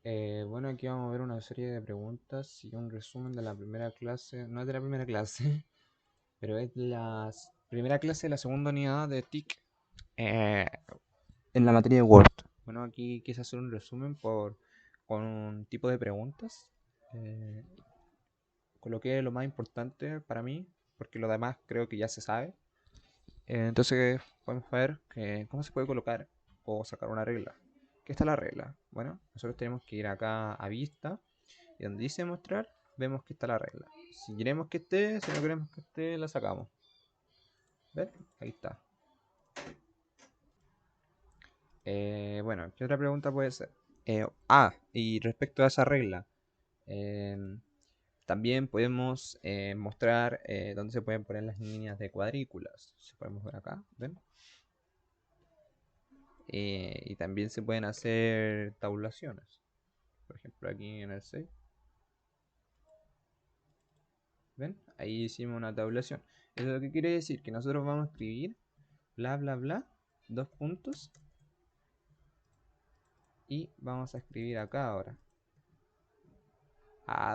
Bueno, aquí vamos a ver una serie de preguntas y un resumen de la primera clase. No es de la primera clase, pero es de la primera clase de la segunda unidad de TIC eh, en la materia de Word. Bueno, aquí quise hacer un resumen con un tipo de preguntas. Eh, Coloqué lo más importante para mí, porque lo demás creo que ya se sabe. Entonces, podemos ver cómo se puede colocar o sacar una regla. ¿Qué está la regla? Bueno, nosotros tenemos que ir acá a vista y donde dice mostrar, vemos que está la regla. Si queremos que esté, si no queremos que esté, la sacamos. ¿Ven? Ahí está. Bueno, ¿qué otra pregunta puede ser? Y respecto a esa regla, eh, también podemos mostrar dónde se pueden poner las líneas de cuadrículas. Si podemos ver acá, ¿ven? Y también se pueden hacer tabulaciones. Por ejemplo, aquí en el 6. ¿Ven? Ahí hicimos una tabulación. Eso es lo que quiere decir que nosotros vamos a escribir bla bla bla, dos puntos, y vamos a escribir acá ahora.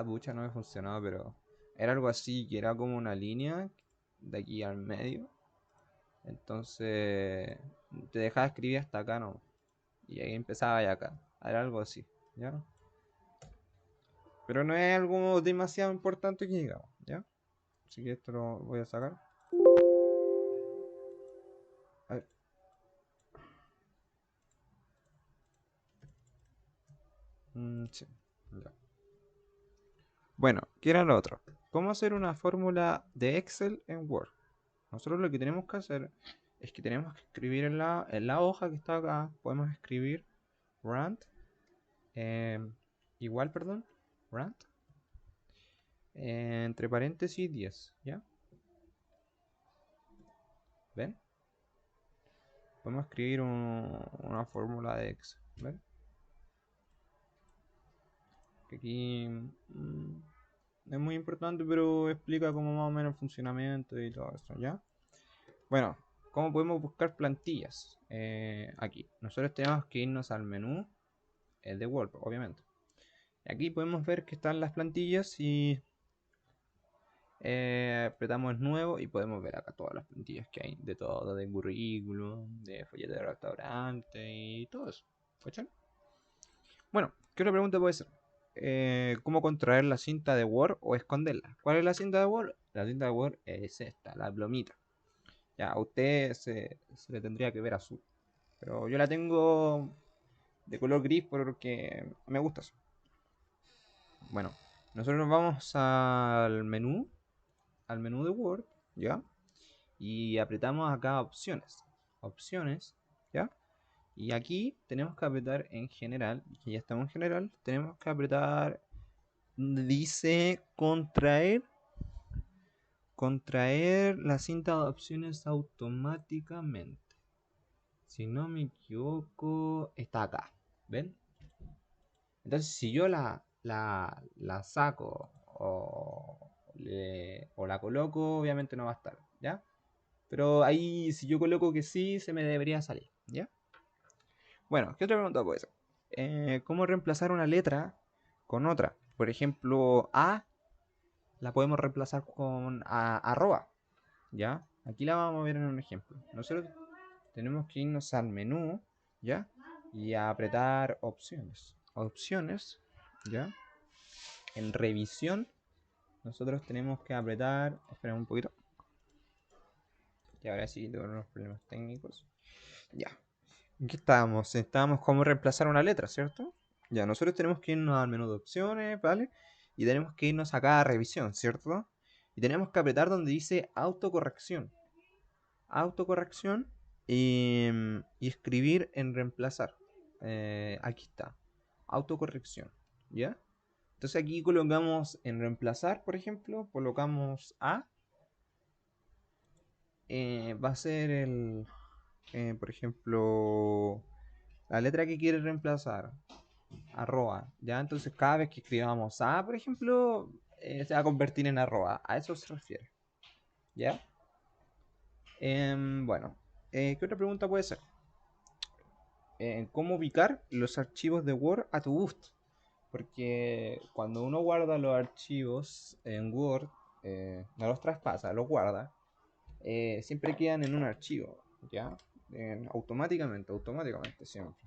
Pucha, no me funcionó, pero era algo así, que era como una línea de aquí al medio. Entonces te dejaba escribir hasta acá, ¿no? Y ahí empezaba ya acá. Era algo así, ¿ya? Pero no es algo demasiado importante que digamos, ¿ya? Así que esto lo voy a sacar. A ver. Sí. Ya. Bueno, ¿qué era lo otro? ¿Cómo hacer una fórmula de Excel en Word? Nosotros lo que tenemos que hacer es que tenemos que escribir en la hoja que está acá, podemos escribir rand, eh, igual, perdón, rand, entre paréntesis 10, ¿ya? ¿Ven? Podemos escribir una fórmula de Excel, ¿ven? Que aquí es muy importante, pero explica como más o menos el funcionamiento y todo eso, ¿ya? Bueno, ¿cómo podemos buscar plantillas? Aquí, nosotros tenemos que irnos al menú, el de Word, obviamente. Aquí podemos ver que están las plantillas y apretamos nuevo y podemos ver acá todas las plantillas que hay, de todo, de currículum, de folleto de restaurante y todo eso. ¿Cachan? Bueno, ¿qué otra pregunta puede ser? ¿Cómo contraer la cinta de Word o esconderla? ¿Cuál es la cinta de Word? La cinta de Word es esta, la plomita. Ya, a usted se le tendría que ver azul. Pero yo la tengo de color gris porque me gusta eso. Bueno, nosotros nos vamos al menú de Word, ¿ya? Y apretamos acá opciones. Opciones, ¿ya? Y aquí tenemos que apretar en general, que ya estamos en general, tenemos que apretar, dice contraer la cinta de opciones automáticamente. Si no me equivoco, está acá. ¿Ven? Entonces, si yo la saco o la coloco, obviamente no va a estar, ¿ya? Pero ahí, si yo coloco que sí, se me debería salir, ¿ya? Bueno, ¿qué otra pregunta puede ser? ¿Cómo reemplazar una letra con otra? Por ejemplo, A la podemos reemplazar con arroba, ¿ya? Aquí la vamos a ver en un ejemplo. Nosotros tenemos que irnos al menú, ¿ya? Y a apretar opciones. Opciones, ¿ya? En revisión, nosotros tenemos que apretar. Espera un poquito. Y ahora sí, tengo unos problemas técnicos. Ya. ¿En qué estábamos? Estábamos como reemplazar una letra, ¿cierto? Ya, nosotros tenemos que irnos al menú de opciones, ¿vale? Y tenemos que irnos acá a revisión, ¿cierto? Y tenemos que apretar donde dice autocorrección. Autocorrección y escribir en reemplazar. Aquí está. Autocorrección. ¿Ya? Entonces aquí colocamos en reemplazar, por ejemplo, colocamos A. Va a ser por ejemplo, la letra que quiere reemplazar. Arroba. ¿Ya? Entonces cada vez que escribamos A, por ejemplo, se va a convertir en arroba. A eso se refiere. ¿Ya? Bueno, ¿qué otra pregunta puede ser? ¿Cómo ubicar los archivos de Word a tu gusto? Porque cuando uno guarda los archivos en Word, no los traspasa, los guarda, siempre quedan en un archivo, ¿ya? Automáticamente siempre.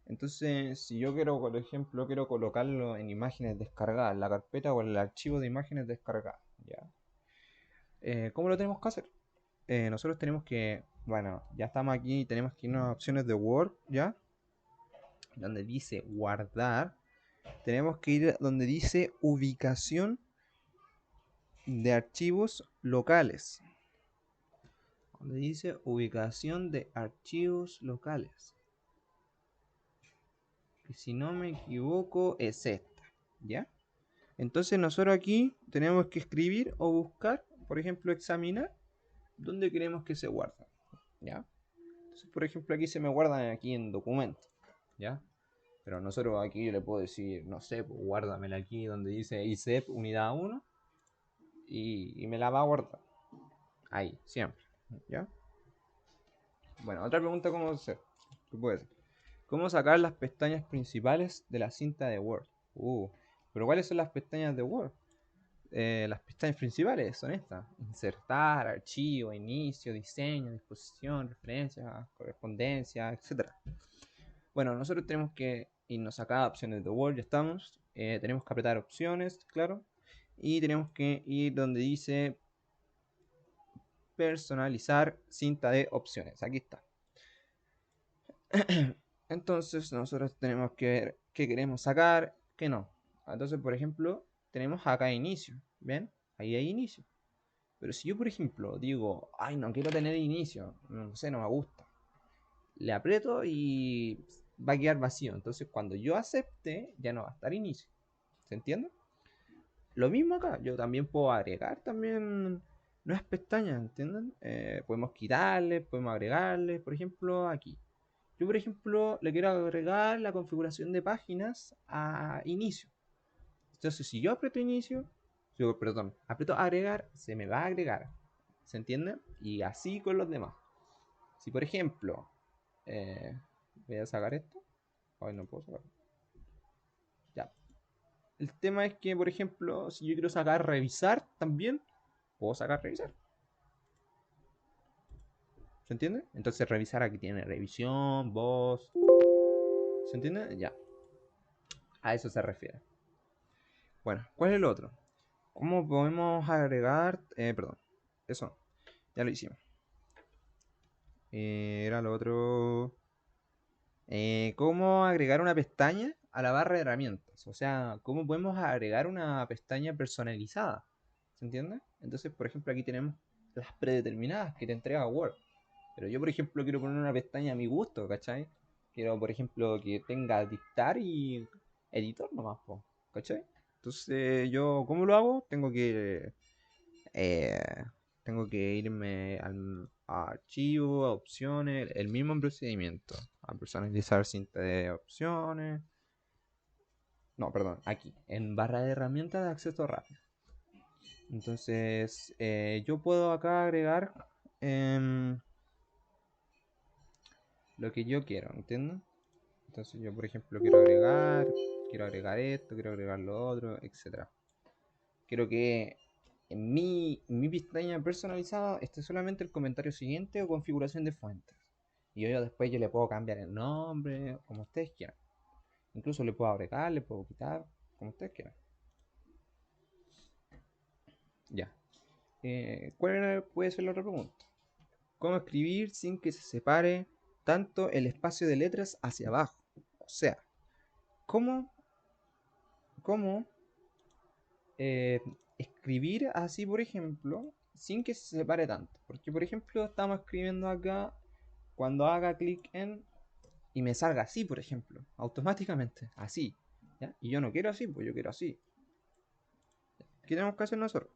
Entonces, si yo quiero, por ejemplo, quiero colocarlo en imágenes descargadas, en la carpeta o en el archivo de imágenes descargadas, ¿ya? ¿Cómo lo tenemos que hacer? Nosotros tenemos que, bueno, ya estamos aquí, tenemos que irnos a opciones de Word, ¿ya? Donde dice guardar, tenemos que ir donde dice ubicación de archivos locales. Donde dice ubicación de archivos locales. Y si no me equivoco es esta, ¿ya? Entonces nosotros aquí tenemos que escribir o buscar, por ejemplo, examinar dónde queremos que se guarden, ¿ya? Entonces, por ejemplo, aquí se me guardan aquí en documentos, ¿ya? Pero nosotros aquí yo le puedo decir, no sé, pues guárdamela aquí donde dice ICEP unidad 1 y me la va a guardar. Ahí, siempre, ¿ya? Bueno, otra pregunta cómo hacer. ¿Qué puede ser? ¿Cómo sacar las pestañas principales de la cinta de Word? Pero ¿cuáles son las pestañas de Word? Las pestañas principales son estas: insertar, archivo, inicio, diseño, disposición, referencia, correspondencia, etcétera. Bueno, nosotros tenemos que irnos acá a opciones de Word, ya estamos. Tenemos que apretar opciones, claro. Y tenemos que ir donde dice personalizar cinta de opciones. Aquí está. Entonces nosotros tenemos que ver qué queremos sacar, qué no. Entonces, por ejemplo, tenemos acá inicio. ¿Ven? Ahí hay inicio. Pero si yo, por ejemplo, digo, ay, no quiero tener inicio, no sé, no me gusta, le aprieto y va a quedar vacío. Entonces, cuando yo acepte, ya no va a estar inicio. ¿Se entiende? Lo mismo acá, yo también puedo agregar también nuevas pestañas, ¿entienden? Podemos quitarle, podemos agregarle, por ejemplo, aquí. Yo, por ejemplo, le quiero agregar la configuración de páginas a inicio. Entonces, si yo aprieto inicio, perdón, aprieto agregar, se me va a agregar. ¿Se entiende? Y así con los demás. Si, por ejemplo, eh, voy a sacar esto. Ay, no puedo sacarlo. Ya. El tema es que, por ejemplo, si yo quiero sacar revisar también, puedo sacar revisar. ¿Se entiende? Entonces revisar aquí tiene revisión, voz. ¿Se entiende? Ya. A eso se refiere. Bueno, ¿cuál es el otro? ¿Cómo podemos agregar? Perdón. Eso. Ya lo hicimos. Era lo otro. ¿Cómo agregar una pestaña a la barra de herramientas? O sea, ¿cómo podemos agregar una pestaña personalizada? ¿Se entiende? Entonces, por ejemplo, aquí tenemos las predeterminadas que te entrega Word. Pero yo, por ejemplo, quiero poner una pestaña a mi gusto, ¿cachai? Quiero, por ejemplo, que tenga dictar y editor nomás, po, ¿cachai? Entonces, yo, ¿cómo lo hago? Eh, tengo que irme a archivo, a opciones, el mismo procedimiento. A personalizar cinta de opciones. No, perdón, aquí, en barra de herramientas de acceso rápido. Entonces, yo puedo acá agregar lo que yo quiero, ¿entiendes? Entonces yo, por ejemplo, quiero agregar esto, quiero agregar lo otro, etcétera. Quiero que en mi pestaña personalizada esté solamente el comentario siguiente o configuración de fuentes. Y yo después yo le puedo cambiar el nombre, como ustedes quieran. Incluso le puedo agregar, le puedo quitar, como ustedes quieran. Ya. Puede ser la otra pregunta? ¿Cómo escribir sin que se separe tanto el espacio de letras hacia abajo? O sea, ¿cómo eh, escribir así, por ejemplo, sin que se separe tanto? Porque, por ejemplo, estamos escribiendo acá, cuando haga clic en y me salga así, por ejemplo, automáticamente, así. ¿Ya? Y yo no quiero así, pues yo quiero así. ¿Qué tenemos que hacer nosotros?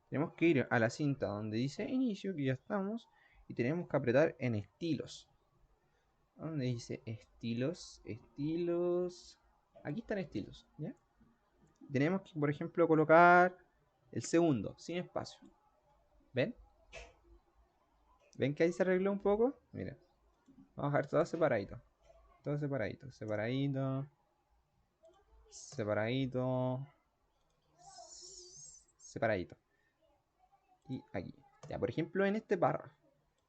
Tenemos que ir a la cinta donde dice inicio, que ya estamos, y tenemos que apretar en estilos. Donde dice estilos, estilos. Aquí están estilos, ¿ya? Tenemos que, por ejemplo, colocar el segundo, sin espacio. ¿Ven? ¿Ven que ahí se arregló un poco? Mira, vamos a dejar todo separadito. Todo separadito, separadito. separadito, separadito. Y aquí. Ya, por ejemplo, en este párrafo,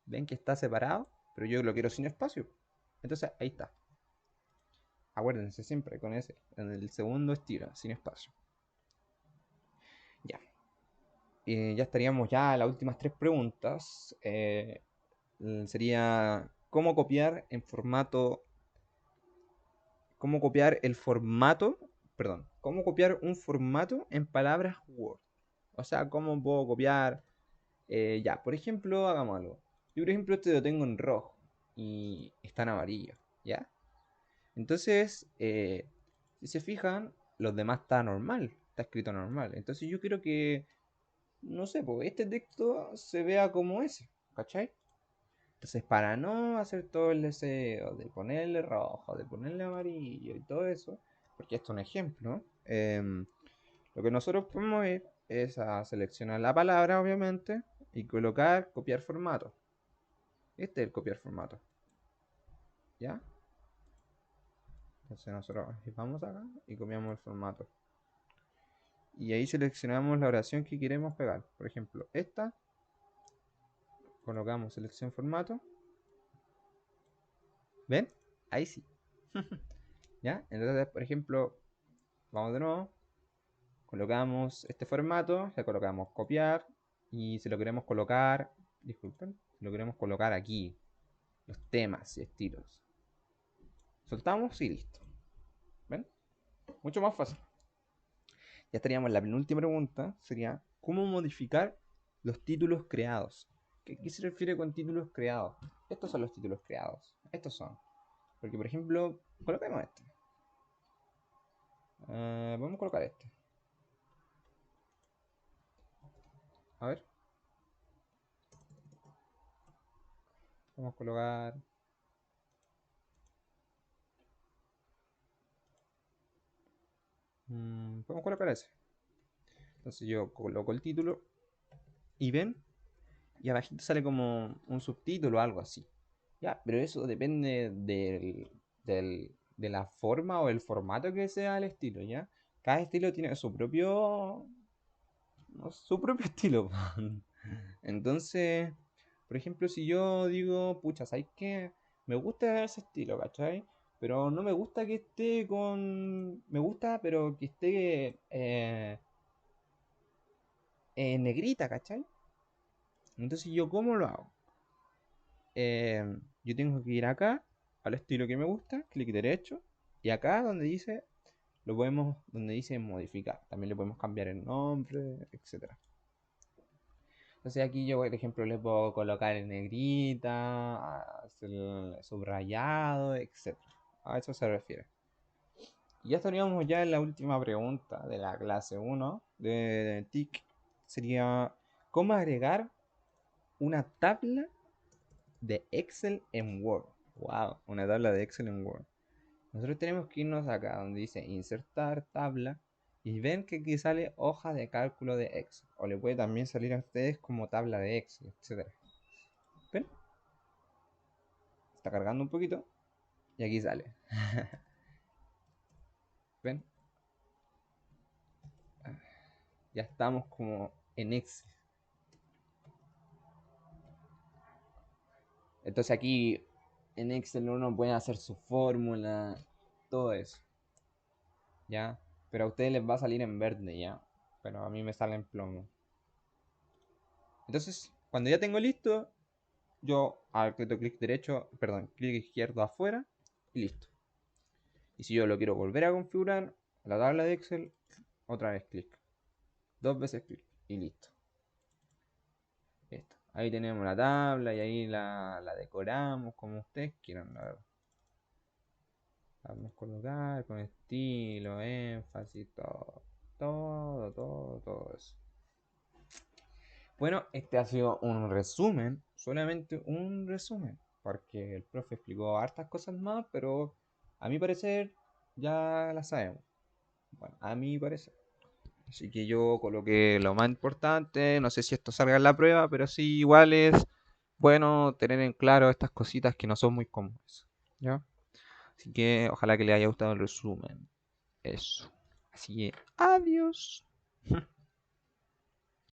ven que está separado, pero yo lo quiero sin espacio. Entonces, ahí está. Acuérdense siempre con ese, en el segundo estilo, sin espacio. Ya. Ya estaríamos ya a las últimas 3 preguntas. Sería, ¿cómo copiar en formato... ¿Cómo copiar el formato? Perdón, ¿cómo copiar un formato en palabras Word? O sea, ¿cómo puedo copiar? Ya, por ejemplo, hagamos algo. Yo, por ejemplo, este lo tengo en rojo y está en amarillo, ¿ya? Entonces, si se fijan, los demás está normal, está escrito normal. Entonces yo quiero que, no sé, pues este texto se vea como ese, ¿cachai? Entonces, para no hacer todo el deseo de ponerle rojo, de ponerle amarillo y todo eso, porque esto es un ejemplo, lo que nosotros podemos ir es a seleccionar la palabra, obviamente, y colocar copiar formato. Este es el copiar formato. ¿Ya? Entonces nosotros vamos acá y copiamos el formato. Y ahí seleccionamos la oración que queremos pegar. Por ejemplo, esta. Colocamos selección formato. ¿Ven? Ahí sí. ¿Ya? Entonces, por ejemplo, vamos de nuevo. Colocamos este formato. Le colocamos copiar. Y si lo queremos colocar, disculpen, si lo queremos colocar aquí, los temas y estilos. Soltamos y listo. ¿Ven? Mucho más fácil. Ya estaríamos en la penúltima pregunta. Sería, ¿cómo modificar los títulos creados? ¿Qué se refiere con títulos creados? Estos son los títulos creados. Estos son. Porque, por ejemplo, coloquemos este. Vamos a colocar este. A ver. Vamos a colocar... Vamos a colocar ese. Entonces yo coloco el título. Y ven. Y abajito sale como un subtítulo o algo así. Ya, pero eso depende de la forma o el formato que sea el estilo, ¿ya? Cada estilo tiene su propio estilo. Entonces, por ejemplo, si yo digo, pucha, ¿sabes qué? Me gusta ese estilo, ¿cachai? Pero no me gusta que esté con... Me gusta, pero que esté negrita, ¿cachai? Entonces, ¿yo cómo lo hago? Yo tengo que ir acá, al estilo que me gusta, clic derecho, y acá donde dice modificar. También le podemos cambiar el nombre, etcétera. Entonces aquí yo, por ejemplo, le puedo colocar en negrita, hacer subrayado, etc. A eso se refiere. Y ya estaríamos ya en la última pregunta de la clase 1 de TIC. Sería, ¿cómo agregar una tabla de Excel en Word? Wow, una tabla de Excel en Word. Nosotros tenemos que irnos acá donde dice insertar tabla y ven que aquí sale hoja de cálculo de Excel. O le puede también salir a ustedes como tabla de Excel, etc. ¿Ven? Está cargando un poquito y aquí sale. ¿Ven? Ya estamos como en Excel. Entonces aquí en Excel uno puede hacer su fórmula, todo eso. ¿Ya? Pero a ustedes les va a salir en verde, ¿ya? Pero a mí me sale en plomo. Entonces, cuando ya tengo listo, yo aprieto clic derecho, perdón, clic izquierdo afuera y listo. Y si yo lo quiero volver a configurar, la tabla de Excel, otra vez clic. 2 veces clic y listo. Esto. Ahí tenemos la tabla y ahí la decoramos como ustedes quieran, la verdad. La vamos a colocar con estilo, énfasis, todo eso. Bueno, este ha sido un resumen, solamente un resumen, porque el profe explicó hartas cosas más, pero a mi parecer ya las sabemos. Bueno, a mi parecer. Así que yo coloqué lo más importante, no sé si esto salga en la prueba, pero sí igual es bueno tener en claro estas cositas que no son muy comunes. ¿Ya? Así que ojalá que les haya gustado el resumen. Eso. Así que, adiós.